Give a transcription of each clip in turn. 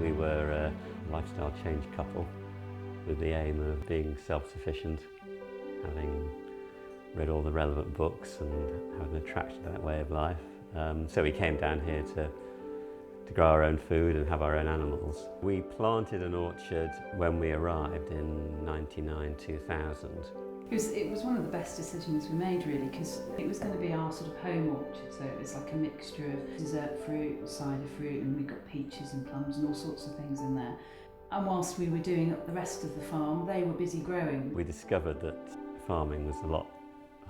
We were a lifestyle change couple with the aim of being self-sufficient, having read all the relevant books and having an attraction to that way of life. So we came down here to grow our own food and have our own animals. We planted an orchard when we arrived in 99-2000. It was one of the best decisions we made, really, because it was going to be our sort of home orchard, so it was like a mixture of dessert fruit, cider fruit, and we got peaches and plums and all sorts of things in there. And whilst we were doing up the rest of the farm, they were busy growing. We discovered that farming was a lot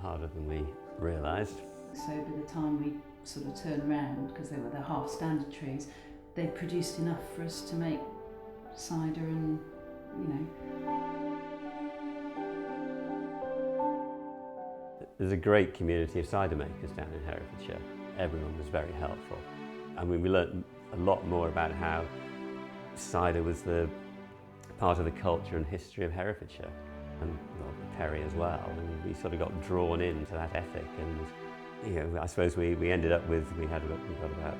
harder than we realised. So by the time we sort of turned around, because they were the half standard trees, they produced enough for us to make cider and, you know. There's a great community of cider makers down in Herefordshire. Everyone was very helpful. I mean, we learnt a lot more about how cider was the part of the culture and history of Herefordshire, and well, Perry as well. And we sort of got drawn into that ethic, and you know, I suppose we ended up with, we got about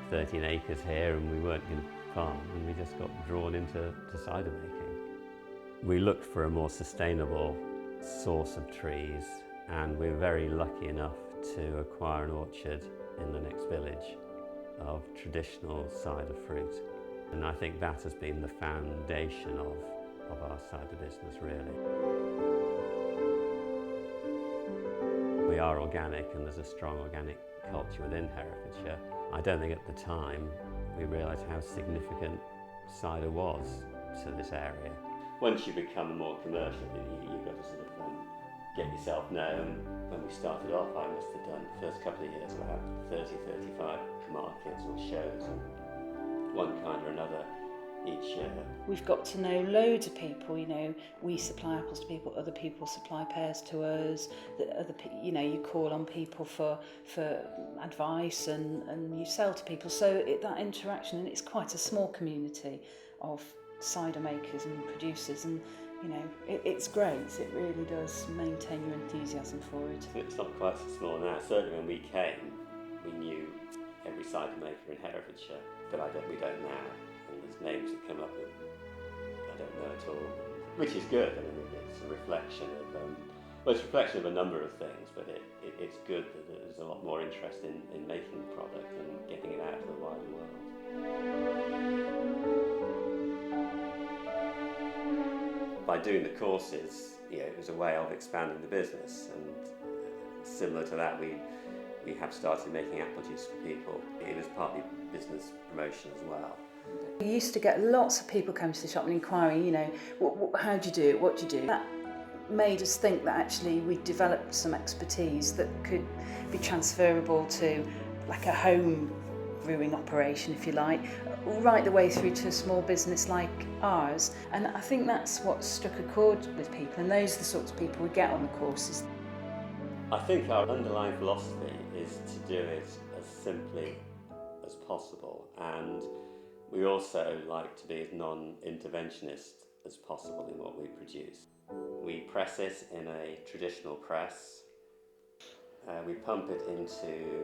13 acres here, and we weren't going to farm, and we just got drawn into cider making. We looked for a more sustainable source of trees, and we were very lucky enough to acquire an orchard in the next village of traditional cider fruit. And I think that has been the foundation of our cider business, really. We are organic, and there's a strong organic culture within Herefordshire. I don't think at the time we realised how significant cider was to this area. Once you become more commercial, you've got to sort of get yourself known. When we started off, I must have done the first couple of years about 30-35 markets or shows, and one kind or another each year. We've got to know loads of people, you know. We supply apples to people, other people supply pears to us, you know, you call on people for advice and you sell to people. So that interaction, and it's quite a small community of cider makers and producers, and you know, it's great. It really does maintain your enthusiasm for it. It's not quite so small now. Certainly when we came, we knew every cider maker in Herefordshire, but we don't now. And there's names that come up that I don't know at all, which is good. I mean, it's a reflection of a number of things, but it's good that there's a lot more interest in making the product and getting it out to the wider world. By doing the courses, you know, it was a way of expanding the business, and similar to that, we have started making apple juice for people. It was partly business promotion as well. We used to get lots of people coming to the shop and inquiring, you know, how do you do it, what do you do? That made us think that actually we developed some expertise that could be transferable to like a home brewing operation, if you like, right the way through to a small business like ours. And I think that's what struck a chord with people, and those are the sorts of people we get on the courses. I think our underlying philosophy is to do it as simply as possible, and we also like to be as non-interventionist as possible in what we produce. We press it in a traditional press. We pump it into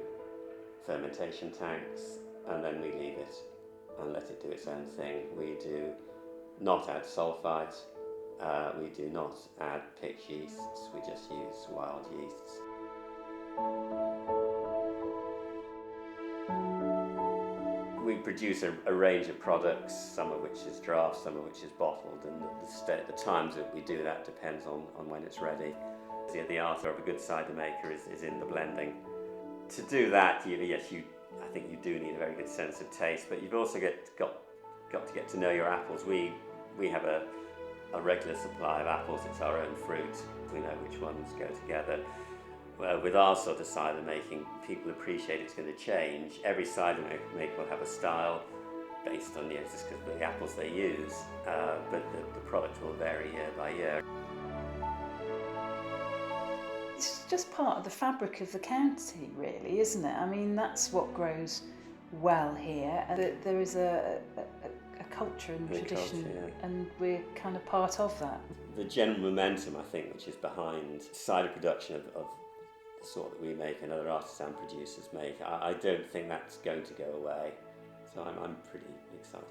fermentation tanks, and then we leave it and let it do its own thing. We do not add sulphite, we do not add pitch yeasts, we just use wild yeasts. We produce a range of products, some of which is draft, some of which is bottled, and the times that we do that depends on when it's ready. The art of a good cider maker is in the blending. To do that, I think you do need a very good sense of taste, but you've also got to get to know your apples. We have a regular supply of apples. It's our own fruit. We know which ones go together. With our sort of cider making, people appreciate it's going to change. Every cider maker will have a style based on just because of the apples they use, but the product will vary year by year. It's just part of the fabric of the county, really, isn't it? I mean, that's what grows well here. There is a culture and tradition, and we're kind of part of that. The general momentum, I think, which is behind cider production of the sort that we make and other artisan producers make, I don't think that's going to go away. So I'm pretty excited.